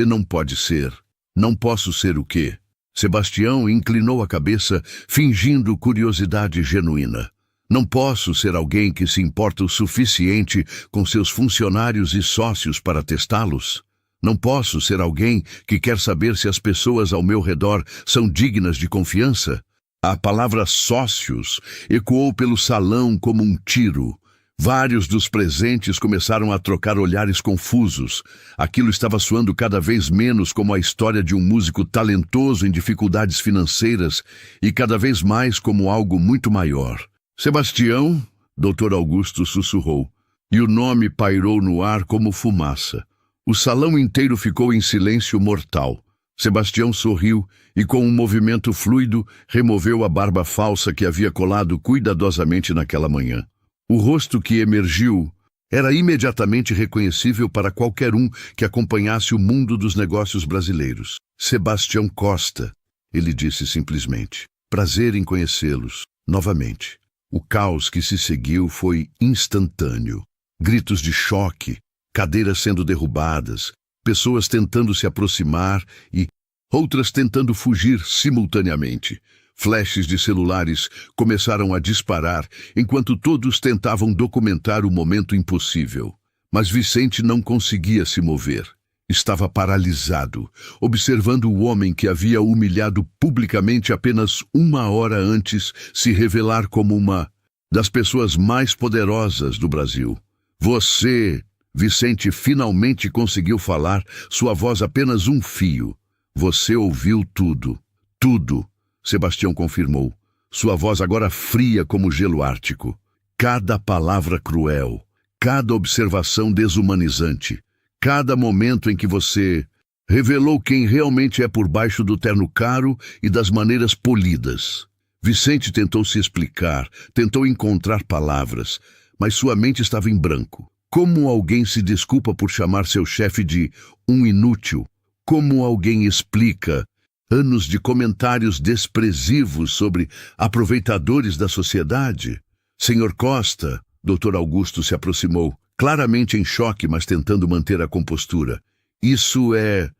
Speaker 1: não pode ser. Não posso ser o quê? Sebastião inclinou a cabeça, fingindo curiosidade genuína. Não posso ser alguém que se importa o suficiente com seus funcionários e sócios para testá-los? Não posso ser alguém que quer saber se as pessoas ao meu redor são dignas de confiança? A palavra sócios ecoou pelo salão como um tiro. Vários dos presentes começaram a trocar olhares confusos. Aquilo estava soando cada vez menos como a história de um músico talentoso em dificuldades financeiras e cada vez mais como algo muito maior. Sebastião, Dr. Augusto sussurrou, e o nome pairou no ar como fumaça. O salão inteiro ficou em silêncio mortal. Sebastião sorriu e, com um movimento fluido, removeu a barba falsa que havia colado cuidadosamente naquela manhã. O rosto que emergiu era imediatamente reconhecível para qualquer um que acompanhasse o mundo dos negócios brasileiros. Sebastião Costa, ele disse simplesmente. Prazer em conhecê-los, novamente. O caos que se seguiu foi instantâneo. Gritos de choque, cadeiras sendo derrubadas, pessoas tentando se aproximar e outras tentando fugir simultaneamente. Flashes de celulares começaram a disparar enquanto todos tentavam documentar o momento impossível. Mas Vicente não conseguia se mover. Estava paralisado, observando o homem que havia humilhado publicamente apenas uma hora antes se revelar como uma das pessoas mais poderosas do Brasil. Você, Vicente finalmente conseguiu falar, sua voz apenas um fio. Você ouviu tudo. Tudo. Sebastião confirmou, sua voz agora fria como gelo ártico. Cada palavra cruel, cada observação desumanizante, cada momento em que você revelou quem realmente é por baixo do terno caro e das maneiras polidas. Vicente tentou se explicar, tentou encontrar palavras, mas sua mente estava em branco. Como alguém se desculpa por chamar seu chefe de um inútil? Como alguém explica anos de comentários desprezivos sobre aproveitadores da sociedade? Senhor Costa, Dr. Augusto se aproximou, claramente em choque, mas tentando manter a compostura. Isso é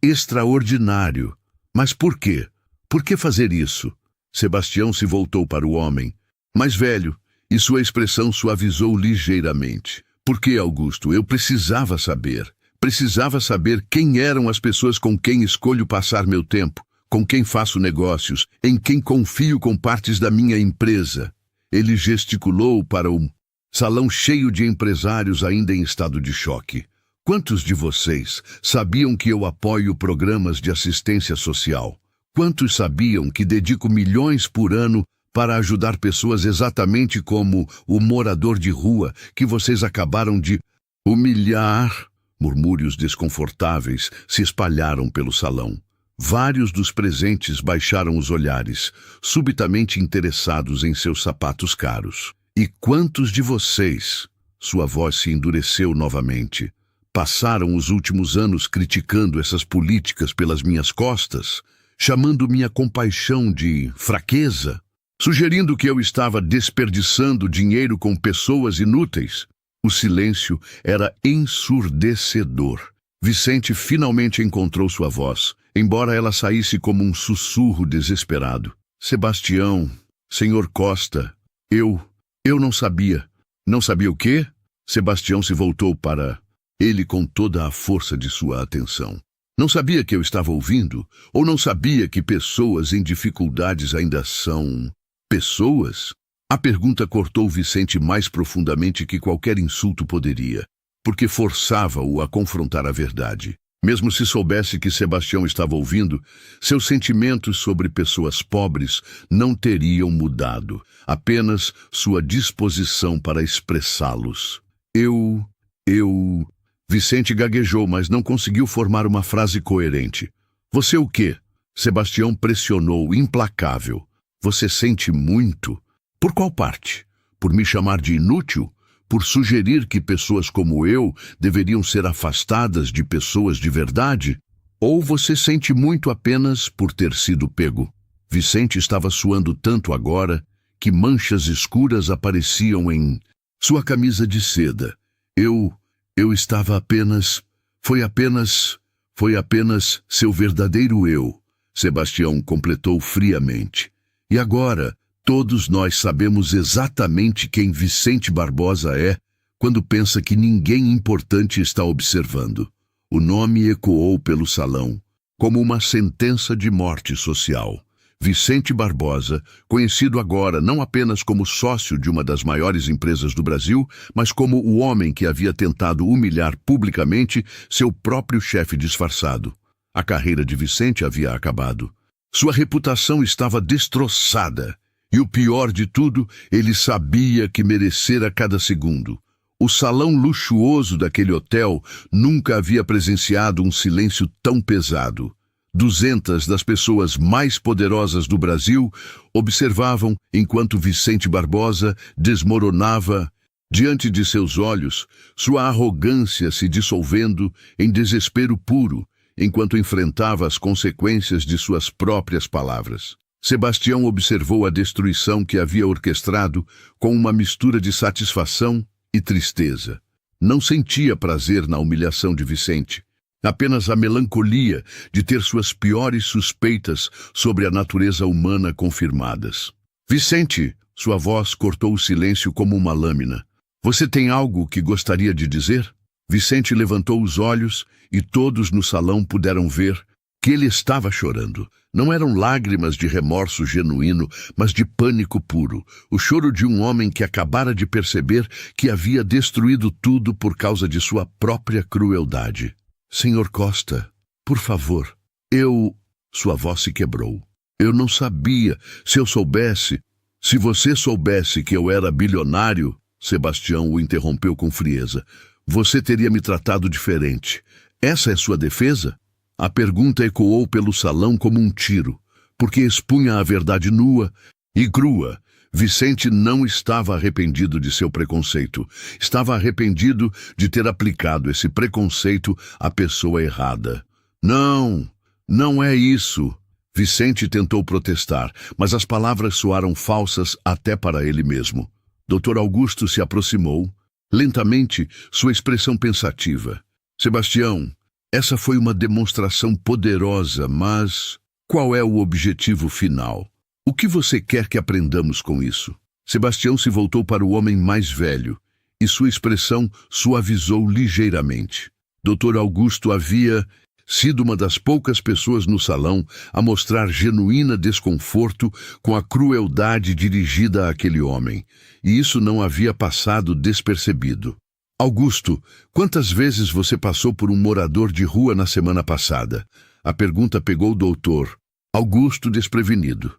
Speaker 1: extraordinário. Mas por quê? Por que fazer isso? Sebastião se voltou para o homem, mais velho, e sua expressão suavizou ligeiramente. Por que, Augusto? Eu precisava saber. Precisava saber quem eram as pessoas com quem escolho passar meu tempo, com quem faço negócios, em quem confio com partes da minha empresa. Ele gesticulou para um salão cheio de empresários ainda em estado de choque. Quantos de vocês sabiam que eu apoio programas de assistência social? Quantos sabiam que dedico milhões por ano para ajudar pessoas exatamente como o morador de rua que vocês acabaram de humilhar? Murmúrios desconfortáveis se espalharam pelo salão. Vários dos presentes baixaram os olhares, subitamente interessados em seus sapatos caros. E quantos de vocês, sua voz se endureceu novamente, passaram os últimos anos criticando essas políticas pelas minhas costas, chamando minha compaixão de fraqueza, sugerindo que eu estava desperdiçando dinheiro com pessoas inúteis? O silêncio era ensurdecedor. Vicente finalmente encontrou sua voz, embora ela saísse como um sussurro desesperado. Sebastião, Senhor Costa, eu não sabia. Não sabia o quê? Sebastião se voltou para ele com toda a força de sua atenção. Não sabia que eu estava ouvindo? Ou não sabia que pessoas em dificuldades ainda são pessoas? A pergunta cortou Vicente mais profundamente que qualquer insulto poderia, porque forçava-o a confrontar a verdade. Mesmo se soubesse que Sebastião estava ouvindo, seus sentimentos sobre pessoas pobres não teriam mudado, apenas sua disposição para expressá-los. Vicente gaguejou, mas não conseguiu formar uma frase coerente. Você o quê? Sebastião pressionou, implacável. Você sente muito? Por qual parte? Por me chamar de inútil? Por sugerir que pessoas como eu deveriam ser afastadas de pessoas de verdade? Ou você sente muito apenas por ter sido pego? Vicente estava suando tanto agora que manchas escuras apareciam em sua camisa de seda. Eu estava apenas... Foi apenas seu verdadeiro eu, Sebastião completou friamente. E agora, todos nós sabemos exatamente quem Vicente Barbosa é quando pensa que ninguém importante está observando. O nome ecoou pelo salão, como uma sentença de morte social. Vicente Barbosa, conhecido agora não apenas como sócio de uma das maiores empresas do Brasil, mas como o homem que havia tentado humilhar publicamente seu próprio chefe disfarçado. A carreira de Vicente havia acabado. Sua reputação estava destroçada. E o pior de tudo, ele sabia que merecera cada segundo. O salão luxuoso daquele hotel nunca havia presenciado um silêncio tão pesado. 200 das pessoas mais poderosas do Brasil observavam enquanto Vicente Barbosa desmoronava diante de seus olhos, sua arrogância se dissolvendo em desespero puro, enquanto enfrentava as consequências de suas próprias palavras. Sebastião observou a destruição que havia orquestrado com uma mistura de satisfação e tristeza. Não sentia prazer na humilhação de Vicente. Apenas a melancolia de ter suas piores suspeitas sobre a natureza humana confirmadas. Vicente, sua voz cortou o silêncio como uma lâmina. Você tem algo que gostaria de dizer? Vicente levantou os olhos e todos no salão puderam ver que ele estava chorando. Não eram lágrimas de remorso genuíno, mas de pânico puro. O choro de um homem que acabara de perceber que havia destruído tudo por causa de sua própria crueldade. Senhor Costa, por favor, Sua voz se quebrou. Eu não sabia. Se você soubesse que eu era bilionário, Sebastião o interrompeu com frieza, você teria me tratado diferente. Essa é sua defesa? A pergunta ecoou pelo salão como um tiro, porque expunha a verdade nua e crua. Vicente não estava arrependido de seu preconceito. Estava arrependido de ter aplicado esse preconceito à pessoa errada. Não é isso. Vicente tentou protestar, mas as palavras soaram falsas até para ele mesmo. Dr. Augusto se aproximou, lentamente, sua expressão pensativa. Sebastião, essa foi uma demonstração poderosa, mas qual é o objetivo final? O que você quer que aprendamos com isso? Sebastião se voltou para o homem mais velho, e sua expressão suavizou ligeiramente. Dr. Augusto havia sido uma das poucas pessoas no salão a mostrar genuíno desconforto com a crueldade dirigida àquele homem, e isso não havia passado despercebido. Augusto, quantas vezes você passou por um morador de rua na semana passada? A pergunta pegou o doutor Augusto desprevenido.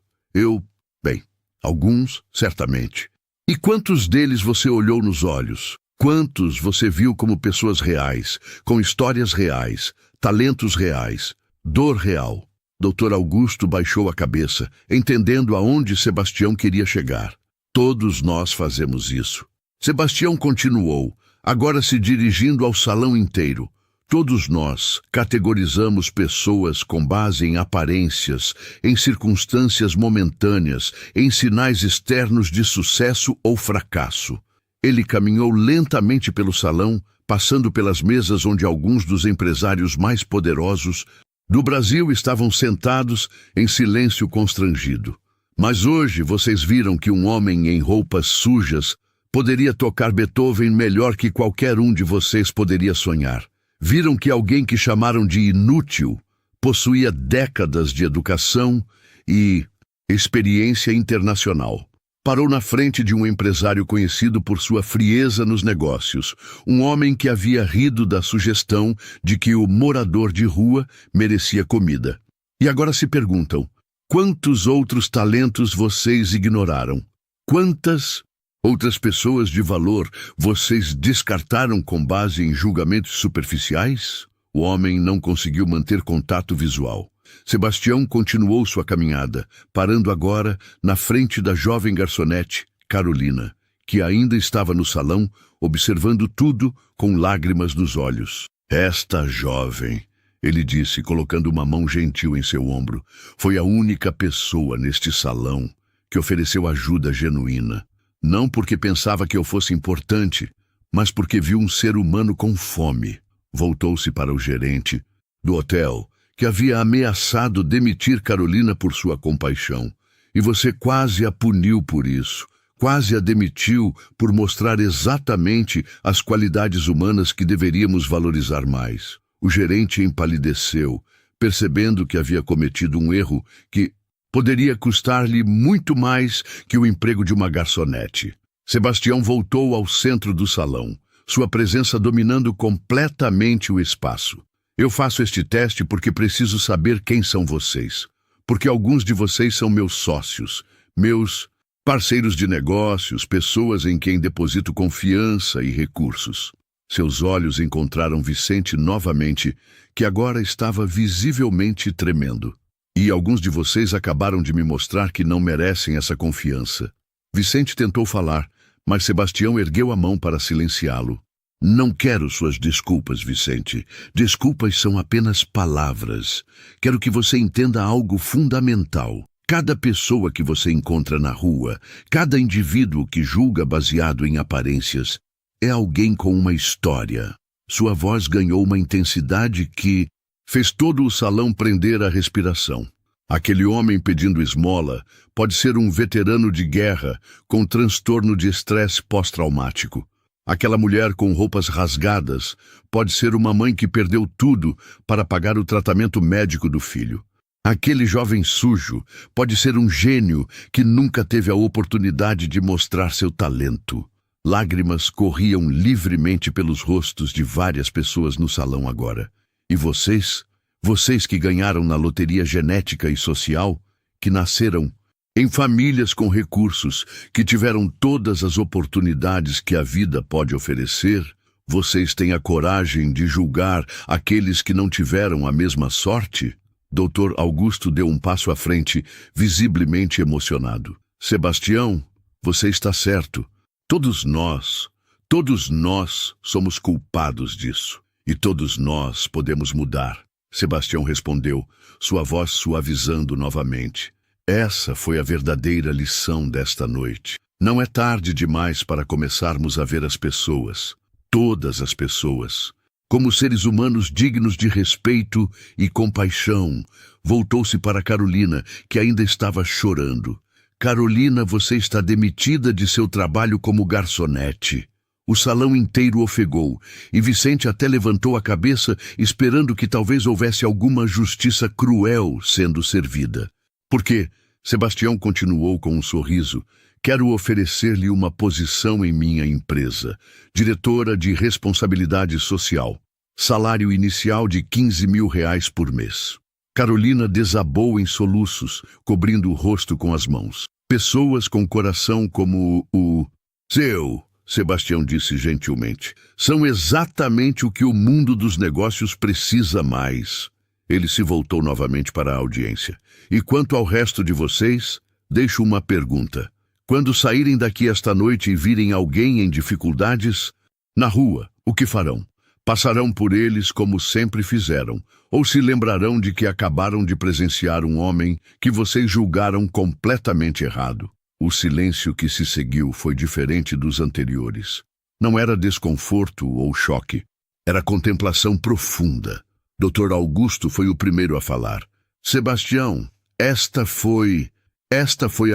Speaker 1: Alguns, certamente. E quantos deles você olhou nos olhos? Quantos você viu como pessoas reais, com histórias reais, talentos reais, dor real? Dr. Augusto baixou a cabeça, entendendo aonde Sebastião queria chegar. Todos nós fazemos isso. Sebastião continuou, agora se dirigindo ao salão inteiro. Todos nós categorizamos pessoas com base em aparências, em circunstâncias momentâneas, em sinais externos de sucesso ou fracasso. Ele caminhou lentamente pelo salão, passando pelas mesas onde alguns dos empresários mais poderosos do Brasil estavam sentados em silêncio constrangido. Mas hoje vocês viram que um homem em roupas sujas poderia tocar Beethoven melhor que qualquer um de vocês poderia sonhar. Viram que alguém que chamaram de inútil possuía décadas de educação e experiência internacional. Parou na frente de um empresário conhecido por sua frieza nos negócios, um homem que havia rido da sugestão de que o morador de rua merecia comida. E agora se perguntam, quantos outros talentos vocês ignoraram? Quantas outras pessoas de valor vocês descartaram com base em julgamentos superficiais? O homem não conseguiu manter contato visual. Sebastião continuou sua caminhada, parando agora na frente da jovem garçonete, Carolina, que ainda estava no salão, observando tudo com lágrimas nos olhos. Esta jovem, ele disse, colocando uma mão gentil em seu ombro, foi a única pessoa neste salão que ofereceu ajuda genuína. Não porque pensava que eu fosse importante, mas porque viu um ser humano com fome. Voltou-se para o gerente do hotel, que havia ameaçado demitir Carolina por sua compaixão. E você quase a puniu por isso. Quase a demitiu por mostrar exatamente as qualidades humanas que deveríamos valorizar mais. O gerente empalideceu, percebendo que havia cometido um erro que poderia custar-lhe muito mais que o emprego de uma garçonete. Sebastião voltou ao centro do salão, sua presença dominando completamente o espaço. Eu faço este teste porque preciso saber quem são vocês. Porque alguns de vocês são meus sócios, meus parceiros de negócios, pessoas em quem deposito confiança e recursos. Seus olhos encontraram Vicente novamente, que agora estava visivelmente tremendo. E alguns de vocês acabaram de me mostrar que não merecem essa confiança. Vicente tentou falar, mas Sebastião ergueu a mão para silenciá-lo. Não quero suas desculpas, Vicente. Desculpas são apenas palavras. Quero que você entenda algo fundamental. Cada pessoa que você encontra na rua, cada indivíduo que julga baseado em aparências, é alguém com uma história. Sua voz ganhou uma intensidade que fez todo o salão prender a respiração. Aquele homem pedindo esmola pode ser um veterano de guerra com transtorno de estresse pós-traumático. Aquela mulher com roupas rasgadas pode ser uma mãe que perdeu tudo para pagar o tratamento médico do filho. Aquele jovem sujo pode ser um gênio que nunca teve a oportunidade de mostrar seu talento. Lágrimas corriam livremente pelos rostos de várias pessoas no salão agora. E vocês que ganharam na loteria genética e social, que nasceram em famílias com recursos, que tiveram todas as oportunidades que a vida pode oferecer, vocês têm a coragem de julgar aqueles que não tiveram a mesma sorte? Dr. Augusto deu um passo à frente, visivelmente emocionado. Sebastião, você está certo. Todos nós somos culpados disso. E todos nós podemos mudar. Sebastião respondeu, sua voz suavizando novamente. Essa foi a verdadeira lição desta noite. Não é tarde demais para começarmos a ver as pessoas, todas as pessoas, como seres humanos dignos de respeito e compaixão. Voltou-se para Carolina, que ainda estava chorando. Carolina, você está demitida de seu trabalho como garçonete. O salão inteiro ofegou, e Vicente até levantou a cabeça, esperando que talvez houvesse alguma justiça cruel sendo servida. Porque, Sebastião continuou com um sorriso, quero oferecer-lhe uma posição em minha empresa, diretora de responsabilidade social, salário inicial de R$ 15.000 por mês. Carolina desabou em soluços, cobrindo o rosto com as mãos. Pessoas com coração como o seu, Sebastião disse gentilmente, são exatamente o que o mundo dos negócios precisa mais. Ele se voltou novamente para a audiência. E quanto ao resto de vocês, deixo uma pergunta. Quando saírem daqui esta noite e virem alguém em dificuldades, na rua, o que farão? Passarão por eles como sempre fizeram, ou se lembrarão de que acabaram de presenciar um homem que vocês julgaram completamente errado? O silêncio que se seguiu foi diferente dos anteriores. Não era desconforto ou choque. Era contemplação profunda. Dr. Augusto foi o primeiro a falar. Sebastião, esta foi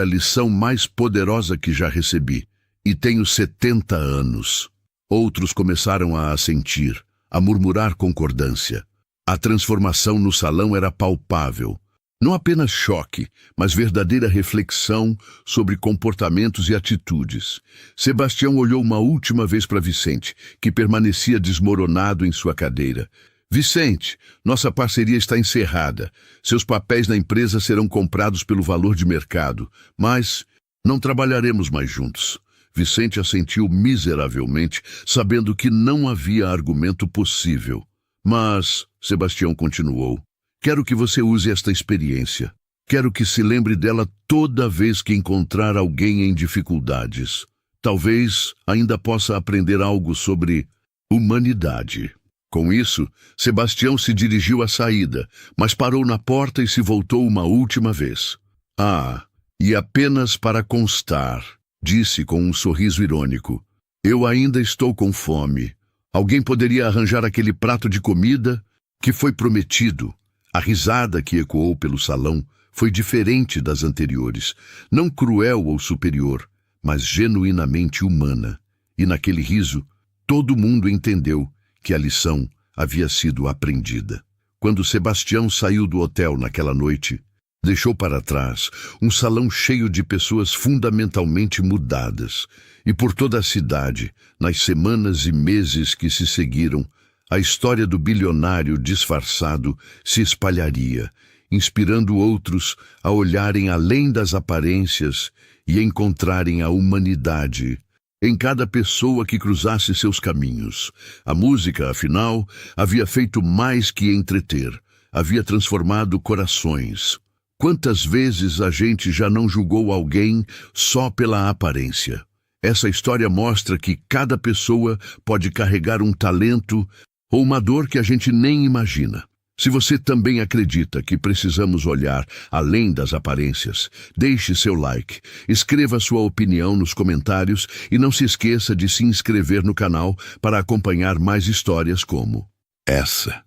Speaker 1: a lição mais poderosa que já recebi. E tenho 70 anos. Outros começaram a assentir, a murmurar concordância. A transformação no salão era palpável. Não apenas choque, mas verdadeira reflexão sobre comportamentos e atitudes. Sebastião olhou uma última vez para Vicente, que permanecia desmoronado em sua cadeira. Vicente, nossa parceria está encerrada. Seus papéis na empresa serão comprados pelo valor de mercado, mas não trabalharemos mais juntos. Vicente assentiu miseravelmente, sabendo que não havia argumento possível. Mas, Sebastião continuou, Quero que você use esta experiência. Quero que se lembre dela toda vez que encontrar alguém em dificuldades. Talvez ainda possa aprender algo sobre humanidade. Com isso, Sebastião se dirigiu à saída, mas parou na porta e se voltou uma última vez. Ah, e apenas para constar, disse com um sorriso irônico, eu ainda estou com fome. Alguém poderia arranjar aquele prato de comida que foi prometido? A risada que ecoou pelo salão foi diferente das anteriores, não cruel ou superior, mas genuinamente humana. E naquele riso, todo mundo entendeu que a lição havia sido aprendida. Quando Sebastião saiu do hotel naquela noite, deixou para trás um salão cheio de pessoas fundamentalmente mudadas. E por toda a cidade, nas semanas e meses que se seguiram, a história do bilionário disfarçado se espalharia, inspirando outros a olharem além das aparências e encontrarem a humanidade em cada pessoa que cruzasse seus caminhos. A música, afinal, havia feito mais que entreter, havia transformado corações. Quantas vezes a gente já não julgou alguém só pela aparência? Essa história mostra que cada pessoa pode carregar um talento ou uma dor que a gente nem imagina. Se você também acredita que precisamos olhar além das aparências, deixe seu like, escreva sua opinião nos comentários e não se esqueça de se inscrever no canal para acompanhar mais histórias como essa.